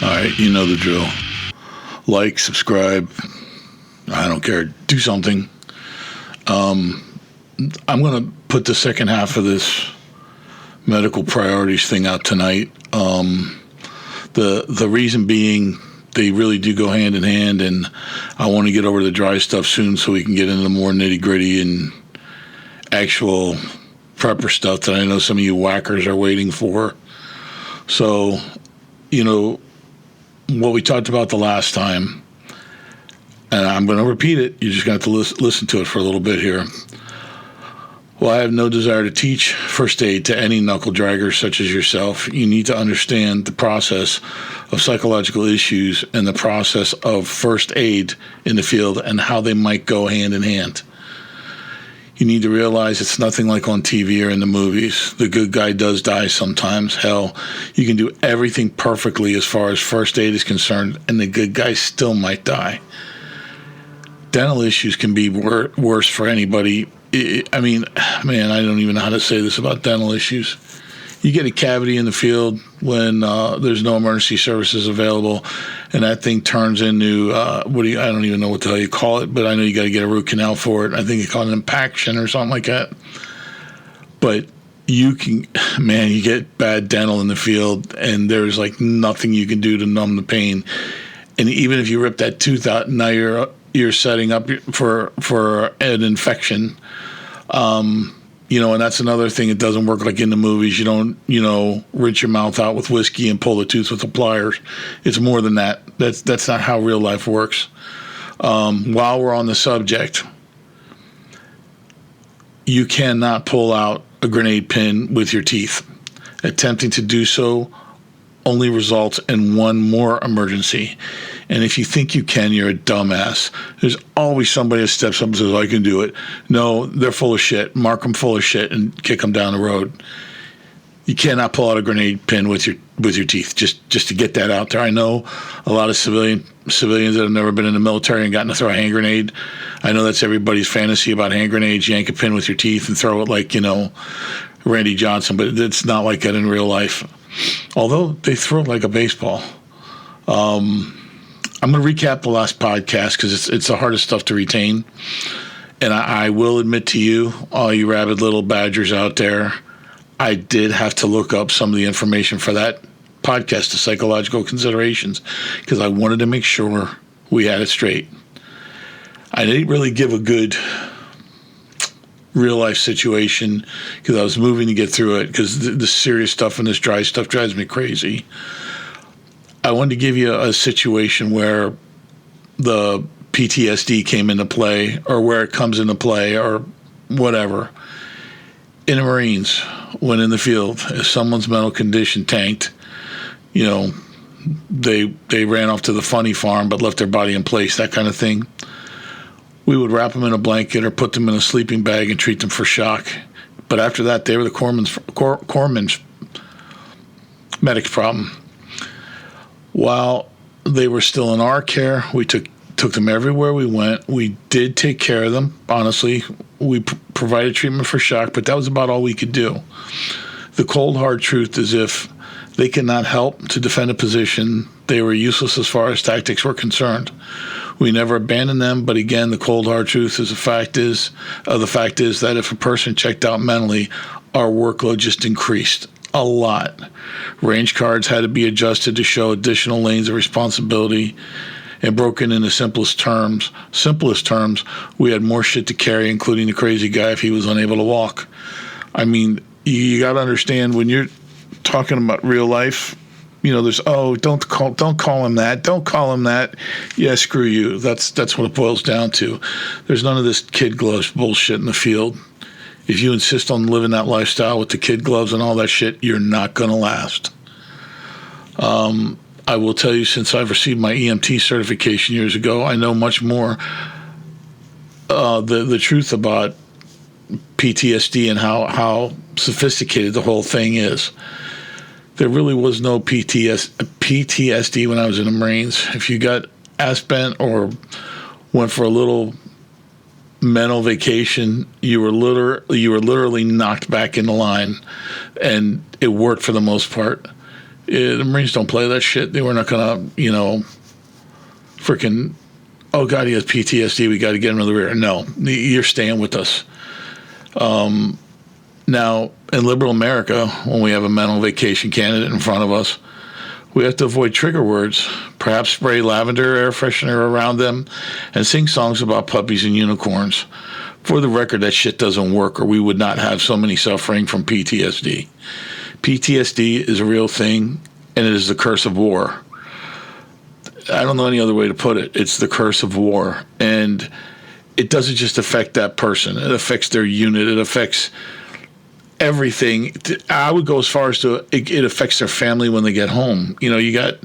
All right, you know the drill. Like, subscribe. I don't care. Do something. I'm going to put the second half of this medical priorities thing out tonight. The reason being, they really do go hand in hand, and I want to get over the dry stuff soon so we can get into the more nitty gritty and actual prepper stuff that I know some of you whackers are waiting for. So, what we talked about the last time, and I'm going to repeat it. You're just going to have to listen to it for a little bit here. Well, I have no desire to teach first aid to any knuckle draggers such as yourself. You need to understand the process of psychological issues and the process of first aid in the field and how they might go hand in hand. You need to realize it's nothing like on TV or in the movies. The good guy does die sometimes. Hell, you can do everything perfectly as far as first aid is concerned, and the good guy still might die. Dental issues can be worse for anybody. I mean, man, I don't even know how to say this about dental issues. You get a cavity in the field when there's no emergency services available, and that thing turns into I don't even know what the hell you call it, but I know you got to get a root canal for it. I think you call it an impaction or something like that. But you get bad dental in the field, and there's like nothing you can do to numb the pain. And even if you rip that tooth out, now you're setting up for an infection. And that's another thing. It doesn't work like in the movies. You don't, rinse your mouth out with whiskey and pull the tooth with the pliers. It's more than that. That's not how real life works. While we're on the subject, you cannot pull out a grenade pin with your teeth. Attempting to do so only results in one more emergency. And if you think you can, you're a dumbass. There's always somebody that steps up and says, I can do it. No, they're full of shit. Mark them full of shit and kick them down the road. You cannot pull out a grenade pin with your teeth, just to get that out there. I know a lot of civilians that have never been in the military and gotten to throw a hand grenade. I know that's everybody's fantasy about hand grenades. Yank a pin with your teeth and throw it like, Randy Johnson, but it's not like that in real life. Although they throw it like a baseball. I'm going to recap the last podcast because it's the hardest stuff to retain. And I will admit to you, all you rabid little badgers out there, I did have to look up some of the information for that podcast, the psychological considerations, because I wanted to make sure we had it straight. I didn't really give a good real-life situation because I was moving to get through it because the serious stuff and this dry stuff drives me crazy. I wanted to give you a situation where the PTSD came into play or where it comes into play or whatever. In the Marines, when in the field, if someone's mental condition tanked, they ran off to the funny farm but left their body in place, that kind of thing. We would wrap them in a blanket or put them in a sleeping bag and treat them for shock. But after that, they were the corpsman's medic's problem. While they were still in our care, we took them everywhere we went. We did take care of them, honestly. We provided treatment for shock, but that was about all we could do. The cold, hard truth is if they could not help to defend a position, they were useless as far as tactics were concerned. We never abandoned them, but again, the cold, hard truth is the fact is that if a person checked out mentally, our workload just increased a lot. Range cards had to be adjusted to show additional lanes of responsibility, and broken in the simplest terms, we had more shit to carry, including the crazy guy if he was unable to walk. I mean, you got to understand when you're talking about real life, there's don't call him that. Don't call him that. Yeah, screw you. That's what it boils down to. There's none of this kid gloves bullshit in the field. If you insist on living that lifestyle with the kid gloves and all that shit, you're not going to last. I will tell you, since I've received my EMT certification years ago, I know much more the truth about PTSD and how sophisticated the whole thing is. There really was no PTSD when I was in the Marines. If you got ass bent or went for a little mental vacation, you were literally knocked back into line, and it worked for the most part. The Marines don't play that shit. They were not going to, freaking, oh, God, he has PTSD. We got to get him to the rear. No, you're staying with us. Now, in liberal America, when we have a mental vacation candidate in front of us, we have to avoid trigger words, perhaps spray lavender air freshener around them, and sing songs about puppies and unicorns. For the record, that shit doesn't work, or we would not have so many suffering from PTSD. PTSD is a real thing, and it is the curse of war. I don't know any other way to put it. It's the curse of war, and it doesn't just affect that person. It affects their unit. It affects everything. I would go as far as to it affects their family when they get home. You got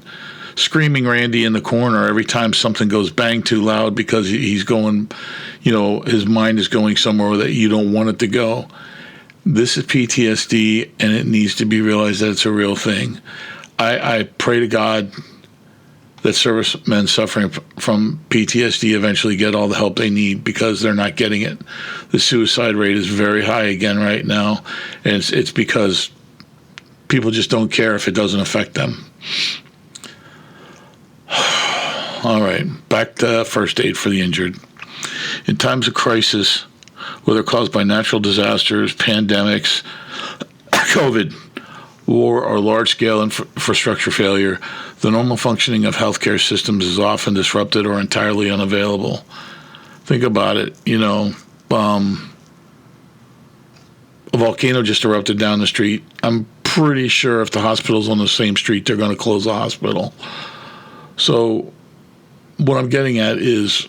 screaming Randy in the corner every time something goes bang too loud because he's going, his mind is going somewhere that you don't want it to go. This is PTSD, and it needs to be realized that it's a real thing. I pray to God that servicemen suffering from PTSD eventually get all the help they need, because they're not getting it. The suicide rate is very high again right now, and it's because people just don't care if it doesn't affect them. All right, back to first aid for the injured. In times of crisis, whether caused by natural disasters, pandemics, COVID, war, or large-scale infrastructure failure, the normal functioning of healthcare systems is often disrupted or entirely unavailable. Think about it. A volcano just erupted down the street. I'm pretty sure if the hospital's on the same street, they're going to close the hospital. So what I'm getting at is,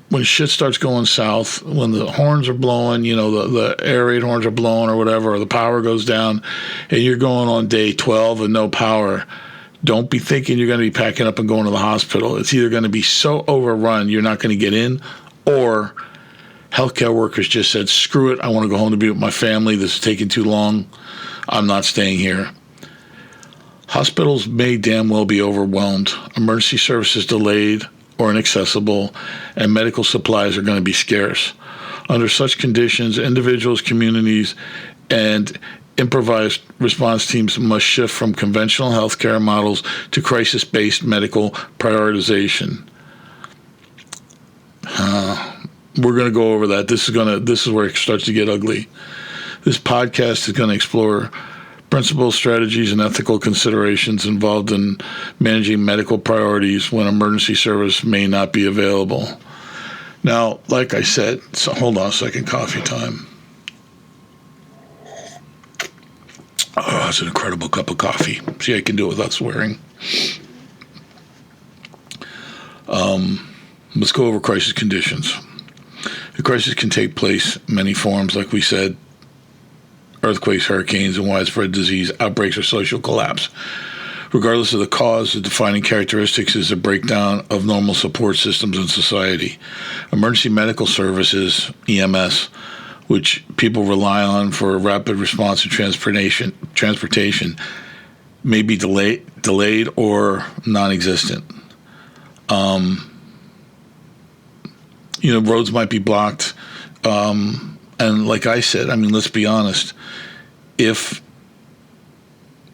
when shit starts going south, when the horns are blowing, the air raid horns are blowing or whatever, or the power goes down, and you're going on day 12 and no power, don't be thinking you're going to be packing up and going to the hospital. It's either going to be so overrun you're not going to get in, or healthcare workers just said, screw it, I want to go home to be with my family. This is taking too long. I'm not staying here. Hospitals may damn well be overwhelmed, emergency services delayed or inaccessible, and medical supplies are going to be scarce. Under such conditions, individuals, communities, and improvised response teams must shift from conventional healthcare models to crisis-based medical prioritization. We're going to go over that. This is where it starts to get ugly. This podcast is going to explore principles, strategies, and ethical considerations involved in managing medical priorities when emergency service may not be available. Now, like I said, so hold on a second, coffee time. Oh, it's an incredible cup of coffee. See, I can do it without swearing. Let's go over crisis conditions. The crisis can take place in many forms, like we said: earthquakes, hurricanes, and widespread disease, outbreaks, or social collapse. Regardless of the cause, the defining characteristics is a breakdown of normal support systems in society. Emergency medical services, EMS, which people rely on for rapid response and transportation, may be delayed or non-existent. Roads might be blocked. And like I said, let's be honest. If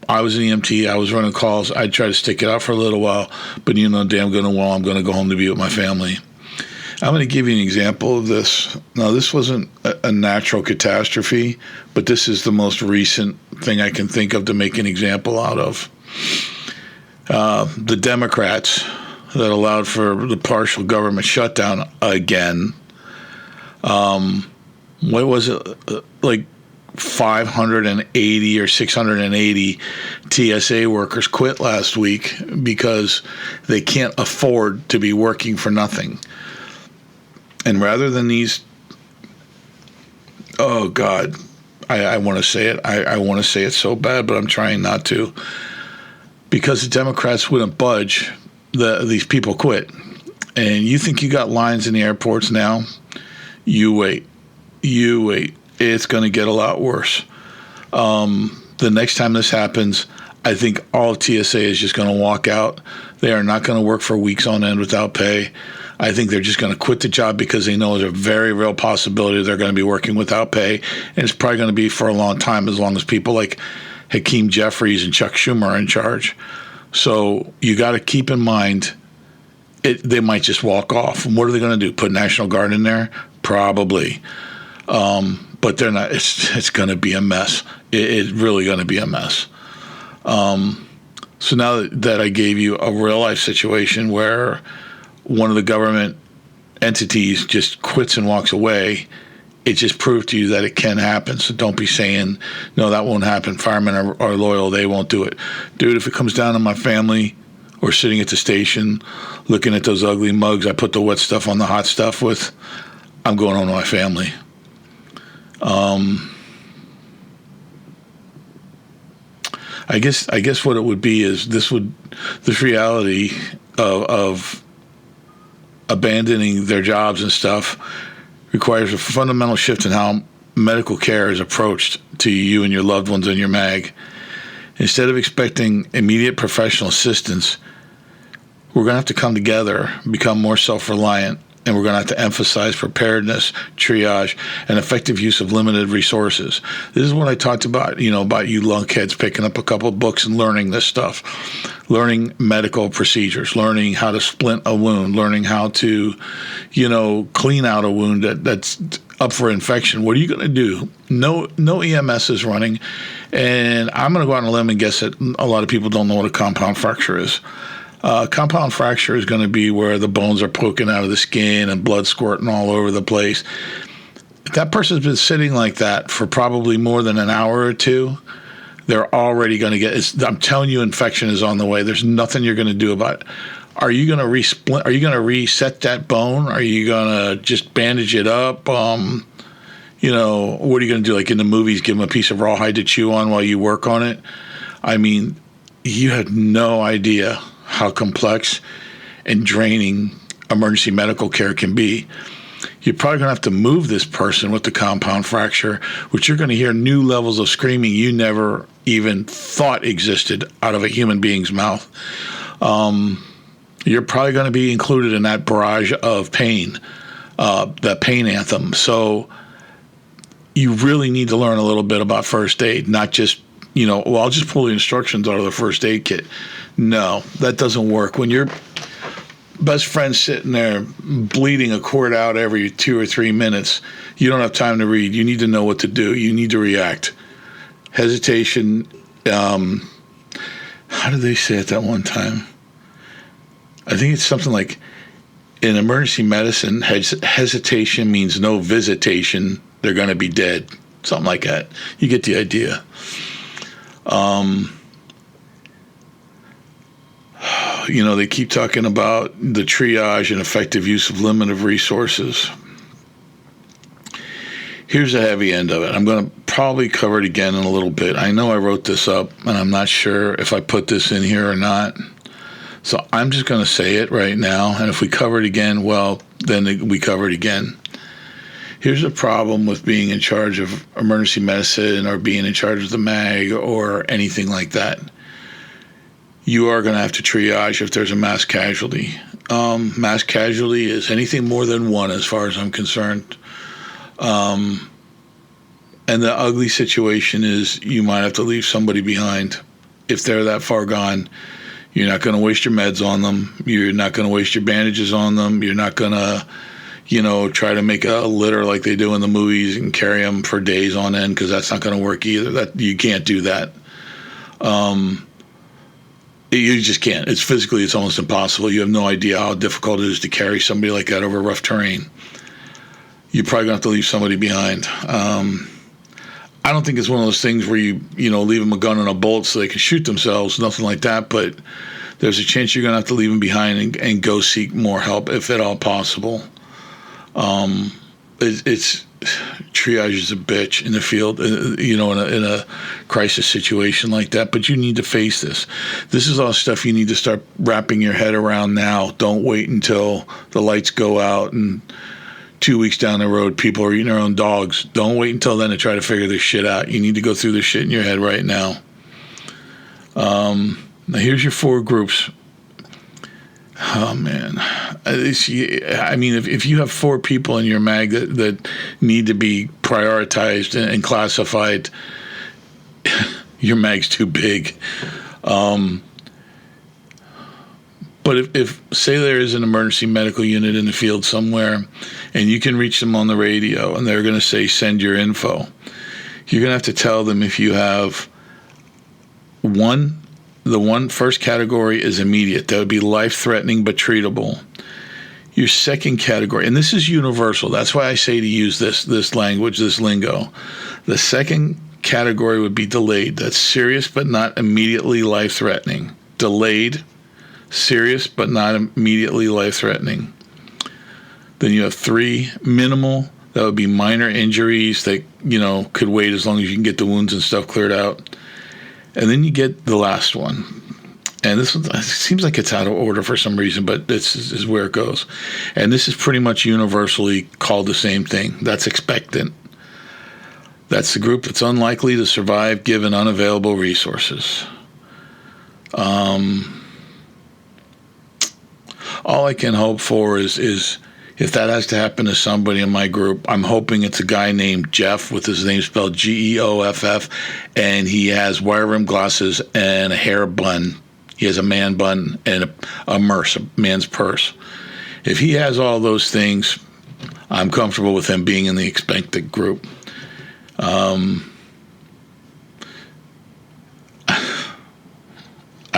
I was an EMT, I was running calls, I'd try to stick it out for a little while, but damn good and well, I'm going to go home to be with my family. I'm going to give you an example of this. Now, this wasn't a natural catastrophe, but this is the most recent thing I can think of to make an example out of. The Democrats that allowed for the partial government shutdown again. What was it, like 580 or 680 TSA workers quit last week because they can't afford to be working for nothing. And rather than these, oh God, I want to say it. I want to say it so bad, but I'm trying not to. Because the Democrats wouldn't budge, these people quit. And you think you got lines in the airports now? You wait. It's going to get a lot worse. The next time this happens, I think all of TSA is just going to walk out. They are not going to work for weeks on end without pay. I think they're just going to quit the job because they know there's a very real possibility they're going to be working without pay. And it's probably going to be for a long time, as long as people like Hakeem Jeffries and Chuck Schumer are in charge. So you got to keep in mind, they might just walk off. And what are they going to do? Put National Guard in there? Probably. But they're not. It's going to be a mess. It's really going to be a mess. So now that I gave you a real life situation where one of the government entities just quits and walks away, it just proved to you that it can happen. So don't be saying, no, that won't happen. Firemen are loyal. They won't do it. Dude, if it comes down to my family or sitting at the station looking at those ugly mugs I put the wet stuff on the hot stuff with, I'm going home to my family. I guess what it would be is this reality of abandoning their jobs and stuff requires a fundamental shift in how medical care is approached to you and your loved ones in your mag. Instead of expecting immediate professional assistance, we're going to have to come together, become more self-reliant, and we're going to have to emphasize preparedness, triage, and effective use of limited resources. This is what I talked about, about you lunkheads picking up a couple of books and learning this stuff, learning medical procedures, learning how to splint a wound, learning how to, clean out a wound that's up for infection. What are you going to do? No EMS is running, and I'm going to go out on a limb and guess that a lot of people don't know what a compound fracture is. Compound fracture is going to be where the bones are poking out of the skin and blood squirting all over the place. If that person's been sitting like that for probably more than an hour or two, they're already going to get, I'm telling you, infection is on the way. There's nothing you're going to do about it. Are you going to Are you going to reset that bone? Are you going to just bandage it up? What are you going to do? Like in the movies, give them a piece of rawhide to chew on while you work on it? I mean, you had no idea how complex and draining emergency medical care can be. You're probably going to have to move this person with the compound fracture, which you're going to hear new levels of screaming you never even thought existed out of a human being's mouth. You're probably going to be included in that barrage of pain, that pain anthem. So you really need to learn a little bit about first aid, not just, I'll just pull the instructions out of the first aid kit. No, that doesn't work. When your best friend's sitting there bleeding a cord out every 2 or 3 minutes, you don't have time to read. You need to know what to do. You need to react. Hesitation, how did they say it that one time? I think it's something like, in emergency medicine, hesitation means no visitation. They're going to be dead. Something like that. You get the idea. They keep talking about the triage and effective use of limited resources. Here's the heavy end of it. I'm going to probably cover it again in a little bit. I know I wrote this up, and I'm not sure if I put this in here or not. So I'm just going to say it right now. And if we cover it again, well, then we cover it again. Here's the problem with being in charge of emergency medicine or being in charge of the MAG or anything like that. You are going to have to triage if there's a mass casualty. Mass casualty is anything more than one as far as I'm concerned. And the ugly situation is you might have to leave somebody behind. If they're that far gone, you're not going to waste your meds on them. You're not going to waste your bandages on them. You're not going to, try to make a litter like they do in the movies and carry them for days on end, because that's not going to work either. You can't do that. You just can't. It's almost impossible. You have no idea how difficult it is to carry somebody like that over rough terrain. You're probably going to have to leave somebody behind. I don't think it's one of those things where you leave them a gun and a bullet so they can shoot themselves, nothing like that, but there's a chance you're going to have to leave them behind and go seek more help if at all possible. It's triage is a bitch in the field, in a crisis situation like that, but you need to face this. This is all stuff you need to start wrapping your head around now. Don't wait until the lights go out and 2 weeks down the road people are eating their own dogs. Don't wait until then to try to figure this shit out. You need to go through this shit in your head right now. Now here's your 4 groups. Oh, man. If you have 4 people in your mag that need to be prioritized and classified, your mag's too big. But if say there is an emergency medical unit in the field somewhere, and you can reach them on the radio, and they're going to say, send your info, you're going to have to tell them if you have the one first category is immediate. That would be life-threatening but treatable. Your second category, and this is universal. That's why I say to use this language, this lingo. The second category would be delayed. That's serious but not immediately life-threatening. Delayed, serious but not immediately life-threatening. Then you have 3, minimal. That would be minor injuries that, could wait as long as you can get the wounds and stuff cleared out. And then you get the last one. And this one, it seems like it's out of order for some reason, but this is where it goes. And this is pretty much universally called the same thing. That's expectant. That's the group that's unlikely to survive given unavailable resources. All I can hope for is if that has to happen to somebody in my group, I'm hoping it's a guy named Jeff with his name spelled Geoff, and he has wire rimmed glasses and a hair bun. He has a man bun and a man's purse. If he has all those things, I'm comfortable with him being in the expectant group. I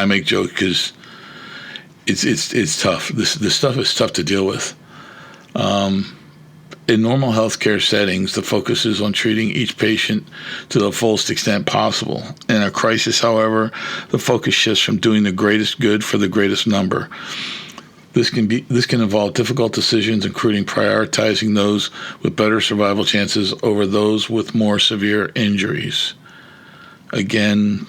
make jokes because it's tough. This stuff is tough to deal with. In normal healthcare settings, the focus is on treating each patient to the fullest extent possible. In a crisis, however, the focus shifts from doing the greatest good for the greatest number. This can involve difficult decisions, including prioritizing those with better survival chances over those with more severe injuries. Again,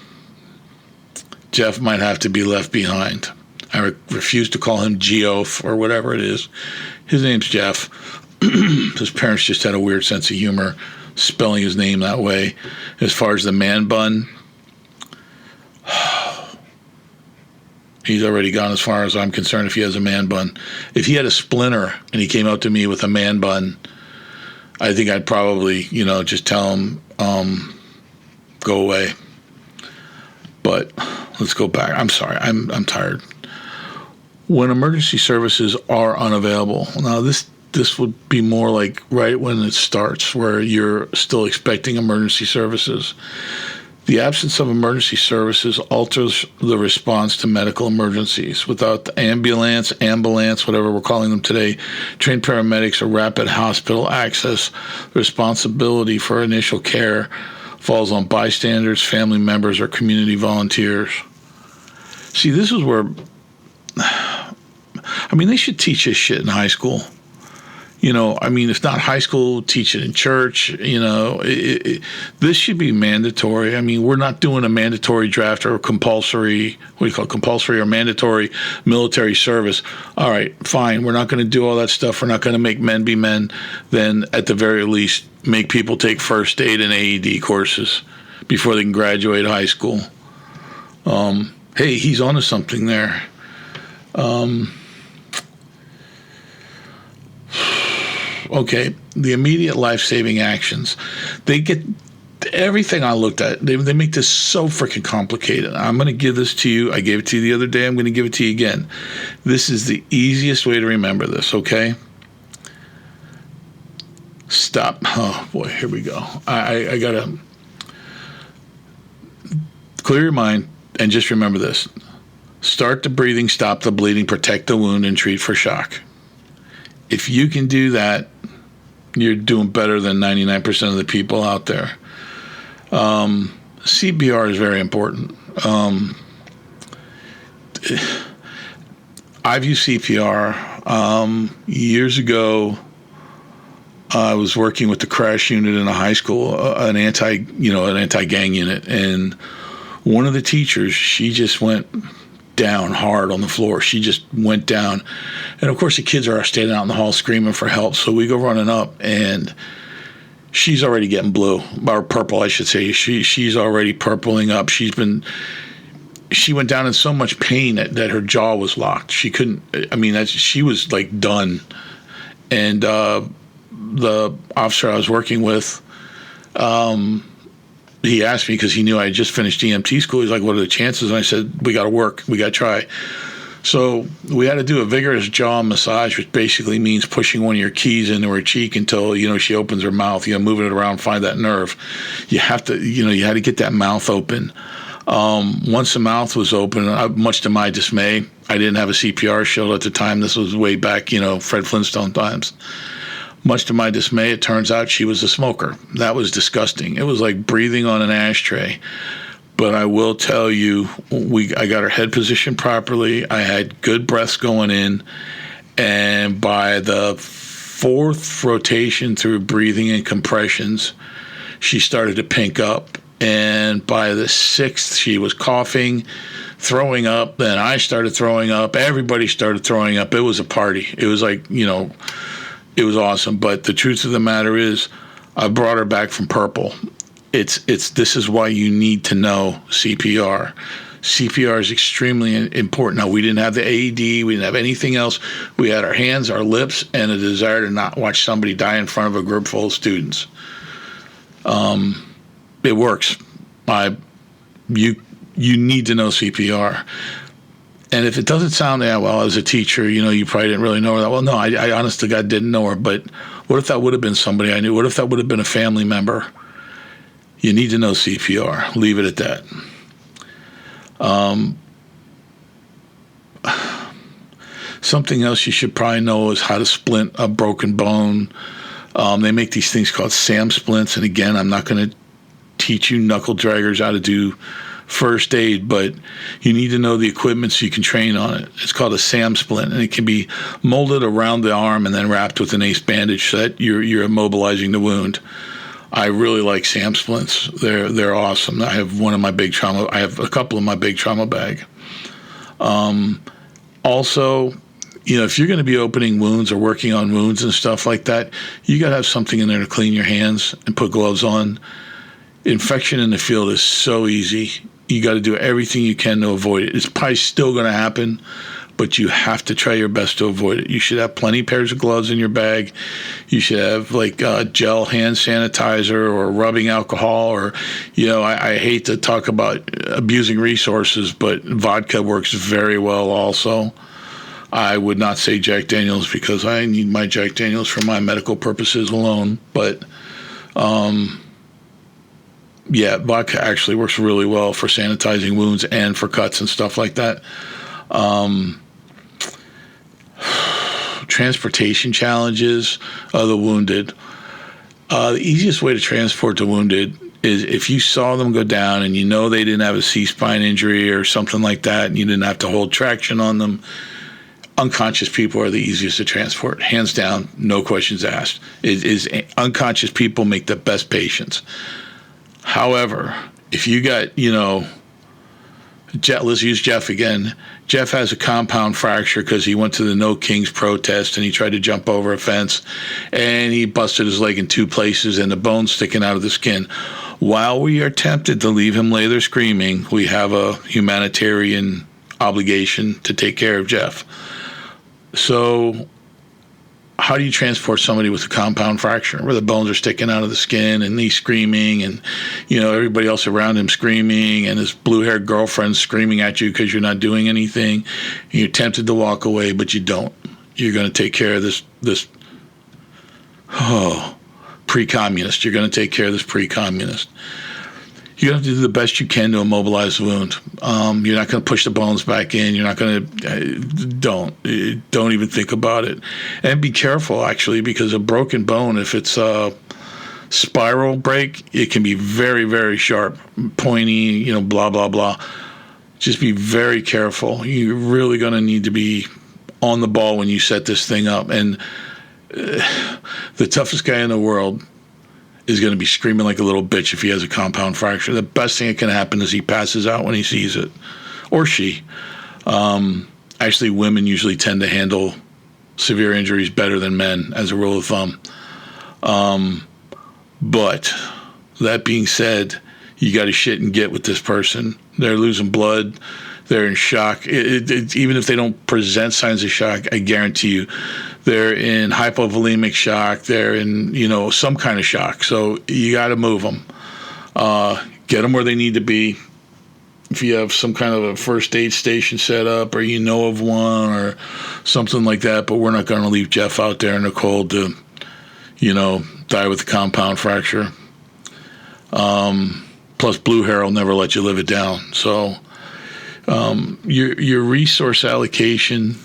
Jeff might have to be left behind. I refuse to call him Geoff or whatever it is. His name's Jeff. His parents just had a weird sense of humor spelling his name that way. As far as the man bun, he's already gone as far as I'm concerned if he has a man bun. If he had a splinter and he came up to me with a man bun, I think I'd probably, just tell him, go away. But let's go back. I'm sorry. I'm tired. When emergency services are unavailable, now this would be more like right when it starts, where you're still expecting emergency services. The absence of emergency services alters the response to medical emergencies. Without the ambulance, whatever we're calling them today, trained paramedics or rapid hospital access, the responsibility for initial care falls on bystanders, family members, or community volunteers. See, this is where, they should teach this shit in high school. If not high school, teach it in church. This should be mandatory. We're not doing a mandatory draft or compulsory, compulsory or mandatory military service. All right, fine. We're not going to do all that stuff. We're not going to make men be men. Then at the very least, make people take first aid and AED courses before they can graduate high school. Hey, he's onto something there. Okay, the immediate life-saving actions. They get everything I looked at. They make this so freaking complicated. I'm going to give this to you. I gave it to you the other day. I'm going to give it to you again. This is the easiest way to remember this, okay? Stop. Oh, boy, here we go. I got to clear your mind and just remember this. Start the breathing, stop the bleeding, protect the wound, and treat for shock. If you can do that, you're doing better than 99% of the people out there. CPR is very important. I've used CPR. Years ago, I was working with the crash unit in a high school, an anti-gang unit, and one of the teachers, she just went down hard on the floor. She just went down. And of course the kids are standing out in the hall screaming for help. So we go running up and she's already getting blue, or purple, I should say. She's already purpling up. She went down in so much pain that her jaw was locked. She couldn't, she was like done. And the officer I was working with, he asked me because he knew I had just finished EMT school. He's like, what are the chances? And I said, we got to work. We got to try. So we had to do a vigorous jaw massage, which basically means pushing one of your keys into her cheek until, she opens her mouth, moving it around, find that nerve. You have to, you had to get that mouth open. Once the mouth was open, much to my dismay, I didn't have a CPR shield at the time. This was way back, Fred Flintstone times. Much to my dismay, it turns out she was a smoker. That was disgusting. It was like breathing on an ashtray. But I will tell you, I got her head positioned properly. I had good breaths going in. And by the fourth rotation through breathing and compressions, she started to pink up. And by the sixth, she was coughing, throwing up. Then I started throwing up. Everybody started throwing up. It was a party. It was like, it was awesome. But the truth of the matter is, I brought her back from purple. This is why you need to know CPR. CPR is extremely important. Now, we didn't have the AED. We didn't have anything else. We had our hands, our lips, and a desire to not watch somebody die in front of a group full of students. It works. You need to know CPR. And if it doesn't sound that well, as a teacher, you probably didn't really know her that well. No, I honest to God didn't know her. But what if that would have been somebody I knew? What if that would have been a family member? You need to know CPR. Leave it at that. Something else you should probably know is how to splint a broken bone. They make these things called SAM splints. And again, I'm not going to teach you knuckle draggers how to do first aid, but you need to know the equipment so you can train on it. It's called a SAM splint, and it can be molded around the arm and then wrapped with an ACE bandage so that you're immobilizing the wound. I really like SAM splints. They're awesome. I have I have a couple in my big trauma bag. Also, if you're going to be opening wounds or working on wounds and stuff like that, you got to have something in there to clean your hands and put gloves on. Infection in the field is so easy. You got to do everything you can to avoid it. It's probably still going to happen, but you have to try your best to avoid it. You should have plenty of pairs of gloves in your bag. You should have gel hand sanitizer or rubbing alcohol, or, I hate to talk about abusing resources, but vodka works very well also. I would not say Jack Daniels because I need my Jack Daniels for my medical purposes alone, but yeah, vodka actually works really well for sanitizing wounds and for cuts and stuff like that. Transportation challenges of the wounded. The easiest way to transport the wounded is if you saw them go down and they didn't have a C-spine injury or something like that, and you didn't have to hold traction on them. Unconscious people are the easiest to transport, hands down, no questions asked. Unconscious people make the best patients. However, if you got, let's use Jeff again. Jeff has a compound fracture because he went to the No Kings protest and he tried to jump over a fence and he busted his leg in two places and the bone's sticking out of the skin. While we are tempted to leave him lay there screaming, we have a humanitarian obligation to take care of Jeff. So how do you transport somebody with a compound fracture where the bones are sticking out of the skin and he's screaming and, everybody else around him screaming and his blue-haired girlfriend screaming at you because you're not doing anything. And you're tempted to walk away, but you don't. You're going to take care of this pre-communist. You're going to take care of this pre-communist. You have to do the best you can to immobilize the wound. You're not going to push the bones back in. You're not going to, don't even think about it. And be careful, actually, because a broken bone, if it's a spiral break, it can be very, very sharp, pointy, blah, blah, blah. Just be very careful. You're really going to need to be on the ball when you set this thing up. And the toughest guy in the world is going to be screaming like a little bitch if he has a compound fracture. The best thing that can happen is he passes out when he sees it, or she. Actually, women usually tend to handle severe injuries better than men, as a rule of thumb. But that being said, you got to shit and get with this person. They're losing blood. They're in shock. Even if they don't present signs of shock, I guarantee you, they're in hypovolemic shock. They're in, some kind of shock. So you got to move them. Get them where they need to be. If you have some kind of a first aid station set up, or you know of one, or something like that, but we're not going to leave Jeff out there in the cold to, die with a compound fracture. Plus, Blue Hair will never let you live it down. So, your resource allocation,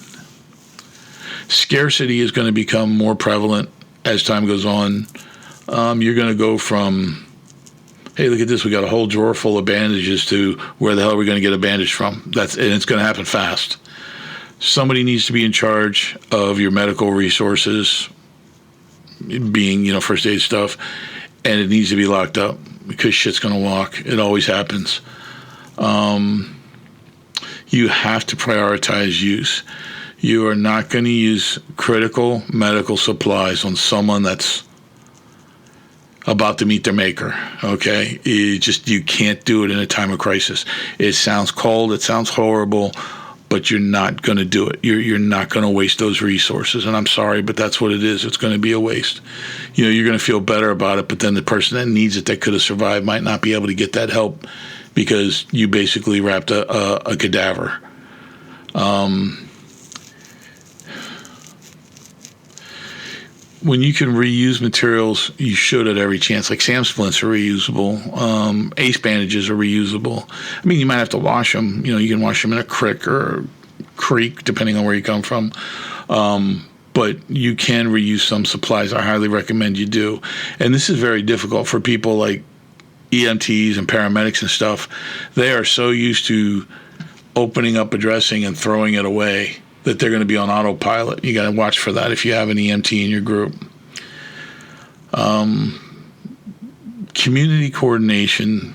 scarcity is going to become more prevalent as time goes on. You're going to go from, hey, look at this, we got a whole drawer full of bandages, to where the hell are we going to get a bandage from? And it's going to happen fast. Somebody needs to be in charge of your medical resources, being, first aid stuff, and it needs to be locked up, because shit's going to walk. It always happens. You have to prioritize use. You are not going to use critical medical supplies on someone that's about to meet their maker, okay? You can't do it in a time of crisis. It sounds cold, it sounds horrible, but you're not going to do it. You're not going to waste those resources, and I'm sorry, but that's what it is. It's going to be a waste. You're going to feel better about it, but then the person that needs it, that could have survived, might not be able to get that help because you basically wrapped a cadaver. When you can reuse materials, you should at every chance. Like SAM splints are reusable. ACE bandages are reusable. I mean, you might have to wash them. You can wash them in a creek, depending on where you come from. But you can reuse some supplies. I highly recommend you do. And this is very difficult for people like EMTs and paramedics and stuff. They are so used to opening up a dressing and throwing it away that they're going to be on autopilot. You got to watch for that if you have an EMT in your group. Community coordination,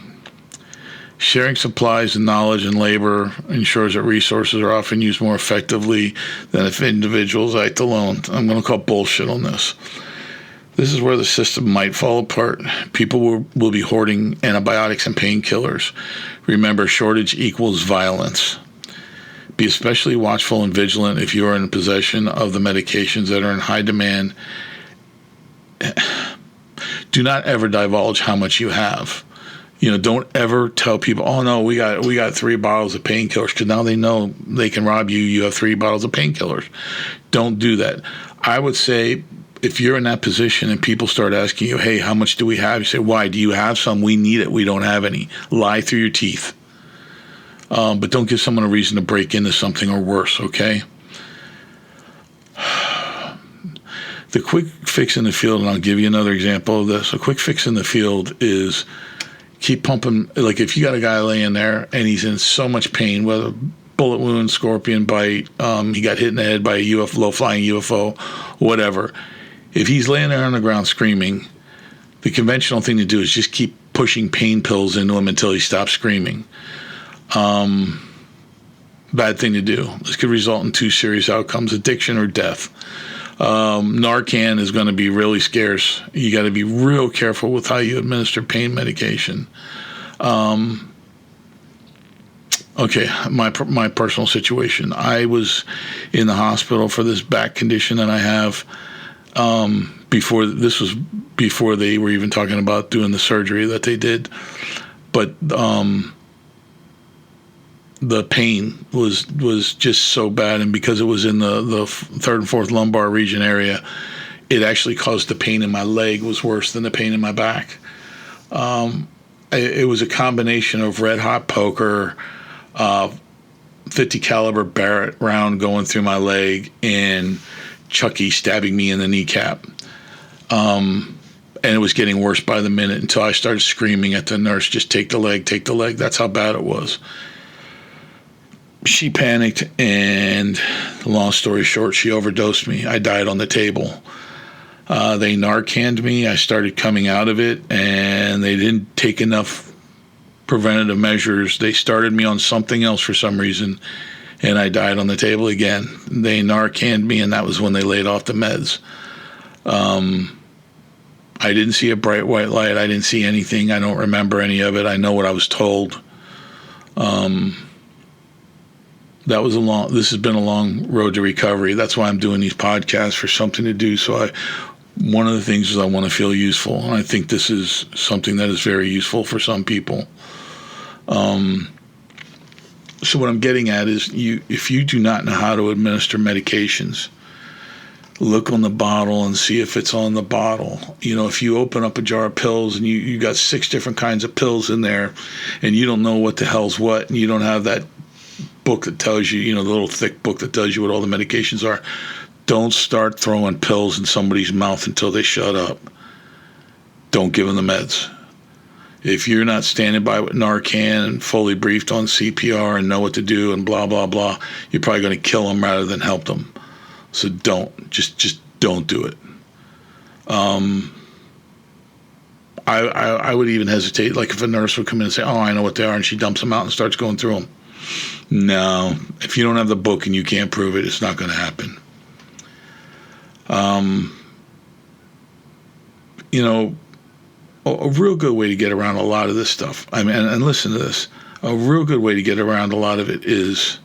sharing supplies and knowledge and labor ensures that resources are often used more effectively than if individuals act alone. I'm going to call bullshit on this. This is where the system might fall apart. People will be hoarding antibiotics and painkillers. Remember, shortage equals violence. Be especially watchful and vigilant if you are in possession of the medications that are in high demand. Do not ever divulge how much you have. Don't ever tell people, oh no, we got 3 bottles of painkillers, because now they know they can rob you. You have 3 bottles of painkillers. Don't do that. I would say, if you're in that position and people start asking you, hey, how much do we have? You say, why? Do you have some? We need it. We don't have any. Lie through your teeth. But don't give someone a reason to break into something or worse, okay? The quick fix in the field, and I'll give you another example of this. A quick fix in the field is keep pumping. Like if you got a guy laying there and he's in so much pain, whether bullet wound, scorpion bite, he got hit in the head by a low-flying UFO, whatever. If he's laying there on the ground screaming, the conventional thing to do is just keep pushing pain pills into him until he stops screaming. Bad thing to do. This could result in 2 serious outcomes: addiction or death. Narcan is going to be really scarce. You got to be real careful with how you administer pain medication. Okay, my personal situation. I was in the hospital for this back condition that I have. Before they were even talking about doing the surgery that they did, but the pain was just so bad, and because it was in the third and fourth lumbar region area, it actually caused the pain in my leg was worse than the pain in my back. It was a combination of red hot poker, 50 caliber Barrett round going through my leg, and Chucky stabbing me in the kneecap. And it was getting worse by the minute until I started screaming at the nurse, just take the leg, take the leg. That's how bad it was. She panicked, and long story short, she overdosed me. I died on the table. They Narcaned me. I started coming out of it, and they didn't take enough preventative measures. They started me on something else for some reason, and I died on the table again. They Narcaned me, and that was when they laid off the meds. I didn't see a bright white light. I didn't see anything. I don't remember any of it. I know what I was told. This has been a long road to recovery. That's why I'm doing these podcasts, for something to do. So One of the things is I want to feel useful, and I think this is something that is very useful for some people. So what I'm getting at is, if you do not know how to administer medications, look on the bottle and see if it's on the bottle. If you open up a jar of pills and you got 6 different kinds of pills in there, and you don't know what the hell's what, and you don't have that book that tells you, the little thick book that tells you what all the medications are, don't start throwing pills in somebody's mouth until they shut up. Don't give them the meds. If you're not standing by with Narcan and fully briefed on CPR and know what to do and blah, blah, blah, you're probably going to kill them rather than help them. So just don't do it. I would even hesitate, like if a nurse would come in and say, oh, I know what they are, and she dumps them out and starts going through them. No, if you don't have the book and you can't prove it, it's not going to happen. A real good way to get around a lot of this stuff, and listen to this, a real good way to get around a lot of it is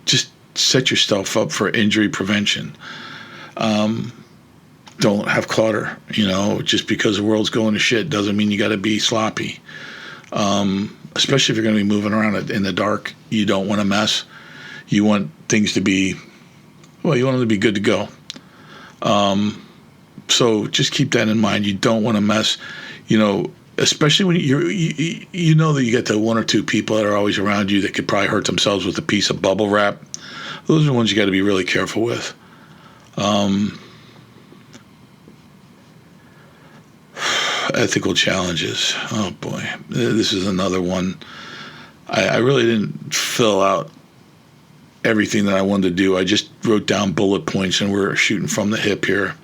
just set yourself up for injury prevention. Don't have clutter. Just because the world's going to shit doesn't mean you got to be sloppy. Especially if you're going to be moving around in the dark, you don't want to mess. You want things to be, you want them to be good to go. So just keep that in mind. You don't want to mess, especially when you know that you get the 1 or 2 people that are always around you that could probably hurt themselves with a piece of bubble wrap. Those are the ones you got to be really careful with. Ethical challenges. Oh boy, this is another one. I really didn't fill out everything that I wanted to do. I just wrote down bullet points, and we're shooting from the hip here.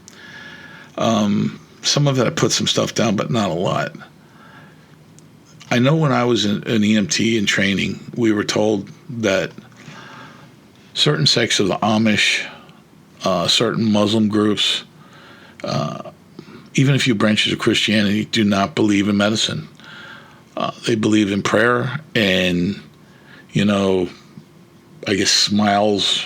Some of it I put some stuff down, but not a lot. I know when I was an EMT in training, we were told that certain sects of the Amish, certain Muslim groups, even a few branches of Christianity, do not believe in medicine. They believe in prayer and, I guess smiles.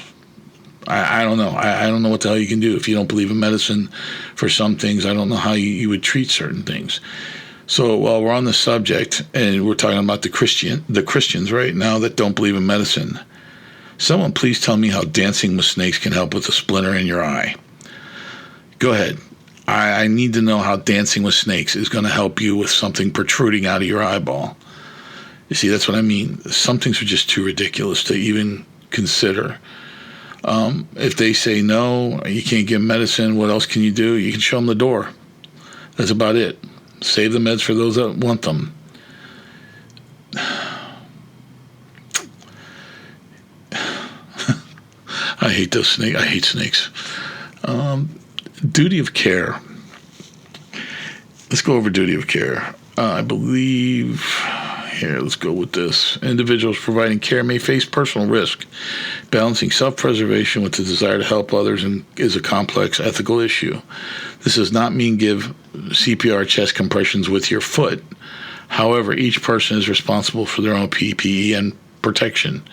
I don't know. I don't know what the hell you can do if you don't believe in medicine for some things. I don't know how you would treat certain things. So while we're on the subject and we're talking about the Christians right now that don't believe in medicine, someone please tell me how dancing with snakes can help with a splinter in your eye. Go ahead. I need to know how dancing with snakes is going to help you with something protruding out of your eyeball. You see, that's what I mean. Some things are just too ridiculous to even consider. If they say no, you can't give medicine, what else can you do? You can show them the door. That's about it. Save the meds for those that want them. I hate those snakes. I hate snakes. Duty of care. Let's go over duty of care. I believe, here, let's go with this. Individuals providing care may face personal risk. Balancing self-preservation with the desire to help others is a complex ethical issue. This does not mean give CPR chest compressions with your foot. However, each person is responsible for their own PPE and protection.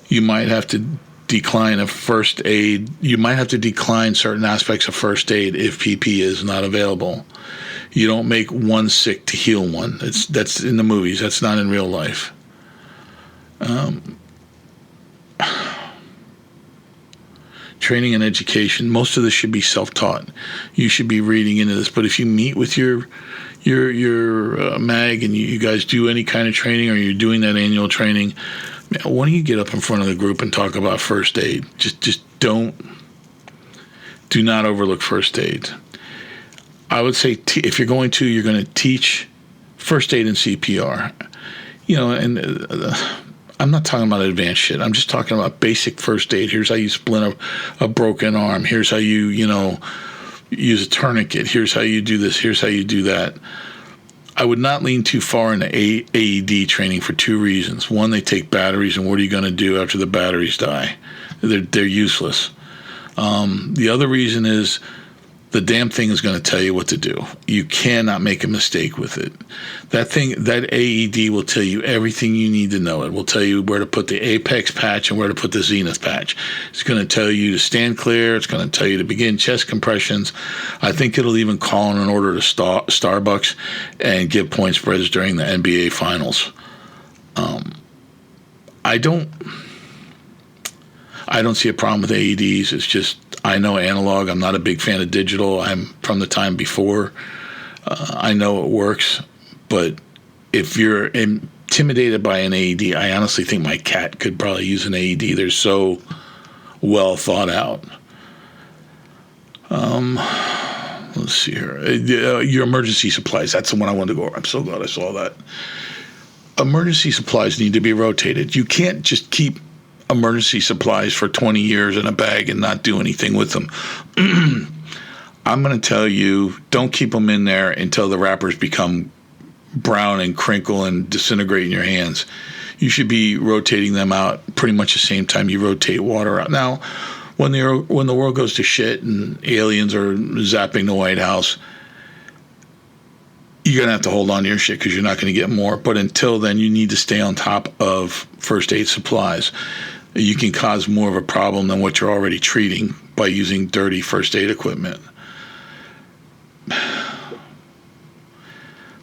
You might have to decline a first aid. You might have to decline certain aspects of first aid if PPE is not available. You don't make one sick to heal one. That's in the movies. That's not in real life. Training and education. Most of this should be self-taught. You should be reading into this. But if you meet with your mag and you guys do any kind of training, or you're doing that annual training, why don't you get up in front of the group and talk about first aid? Just do not overlook first aid. I would say if you're going to teach first aid and CPR. I'm not talking about advanced shit. I'm just talking about basic first aid. Here's how you splint a broken arm. Here's how you use a tourniquet. Here's how you do this. Here's how you do that. I would not lean too far into AED training for 2 reasons. One, they take batteries, and what are you going to do after the batteries die? They're useless. The other reason is The damn thing is going to tell you what to do. You cannot make a mistake with it. That AED will tell you everything you need to know. It will tell you where to put the apex patch and where to put the zenith patch. It's going to tell you to stand clear. It's going to tell you to begin chest compressions. I think it'll even call in an order to Starbucks and give point spreads during the NBA Finals. I don't see a problem with AEDs. It's just, I know analog. I'm not a big fan of digital. I'm from the time before. I know it works, but if you're intimidated by an AED, I honestly think my cat could probably use an AED. They're so well thought out. Let's see here. Your emergency supplies. That's the one I wanted to go over. I'm so glad I saw that. Emergency supplies need to be rotated. You can't just keep emergency supplies for 20 years in a bag and not do anything with them. I'm going to tell you, don't keep them in there until the wrappers become brown and crinkle and disintegrate in your hands. You should be rotating them out pretty much the same time you rotate water out. Now, when the world goes to shit and aliens are zapping the White House, you're going to have to hold on to your shit because you're not going to get more. But until then, you need to stay on top of first aid supplies. You can cause more of a problem than what you're already treating by using dirty first aid equipment.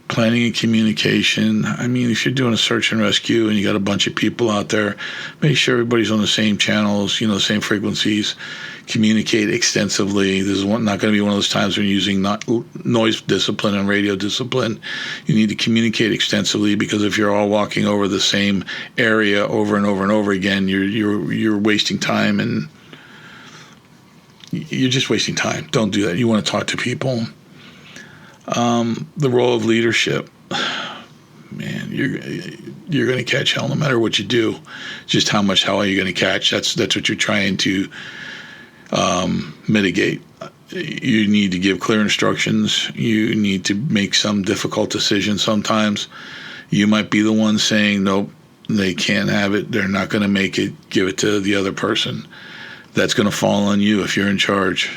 Planning and communication. I mean, if you're doing a search and rescue and you got a bunch of people out there, make sure everybody's on the same channels, the same frequencies. Communicate extensively. This is not going to be one of those times when you're using noise discipline and radio discipline. You need to communicate extensively, because if you're all walking over the same area over and over and over again, you're wasting time, and you're just wasting time. Don't do that. You want to talk to people. The role of leadership. Man, you're going to catch hell no matter what you do. Just how much hell are you going to catch? That's what you're trying to mitigate. You need to give clear instructions. You need to make some difficult decisions sometimes. You might be the one saying, nope, they can't have it. They're not going to make it. Give it to the other person. That's going to fall on you if you're in charge.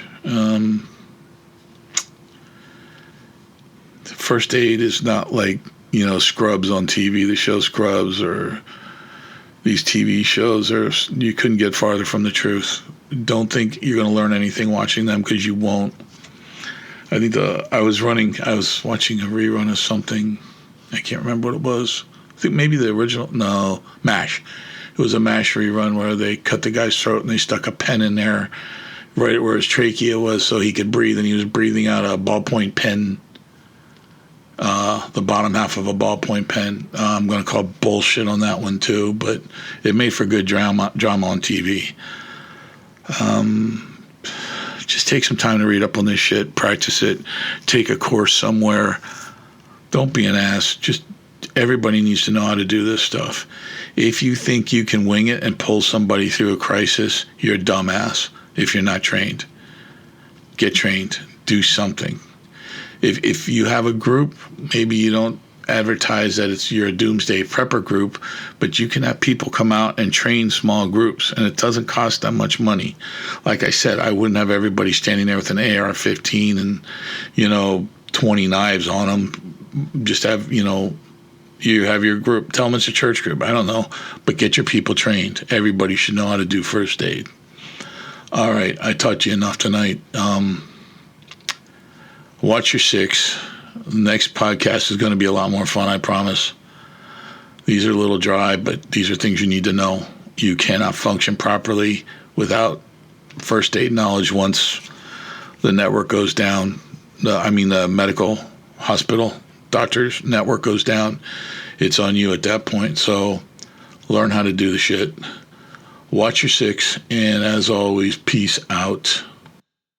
First aid is not like, Scrubs on TV, the show Scrubs, or these TV shows. You couldn't get farther from the truth. Don't think you're going to learn anything watching them, because you won't. I think I was watching a rerun of something. I can't remember what it was. I think maybe the original. No, MASH. It was a MASH rerun where they cut the guy's throat and they stuck a pen in there right where his trachea was so he could breathe, and he was breathing out a ballpoint pen, the bottom half of a ballpoint pen. I'm going to call bullshit on that one too, but it made for good drama on TV. Just take some time to read up on this shit, practice it, take a course somewhere. Don't be an ass. Just everybody needs to know how to do this stuff. If you think you can wing it and pull somebody through a crisis, you're a dumbass if you're not trained. Get trained. Do something. If you have a group, maybe you don't advertise that you're a doomsday prepper group, but you can have people come out and train small groups, and it doesn't cost that much money. Like I said, I wouldn't have everybody standing there with an AR-15 and 20 knives on them. Just have you have your group. Tell them it's a church group. I don't know, but get your people trained. Everybody should know how to do first aid. All right, I taught you enough tonight. Watch your six. The next podcast is going to be a lot more fun, I promise. These are a little dry, but these are things you need to know. You cannot function properly without first aid knowledge once the network goes down. The medical hospital doctors network goes down. It's on you at that point. So learn how to do the shit. Watch your six, and as always, peace out.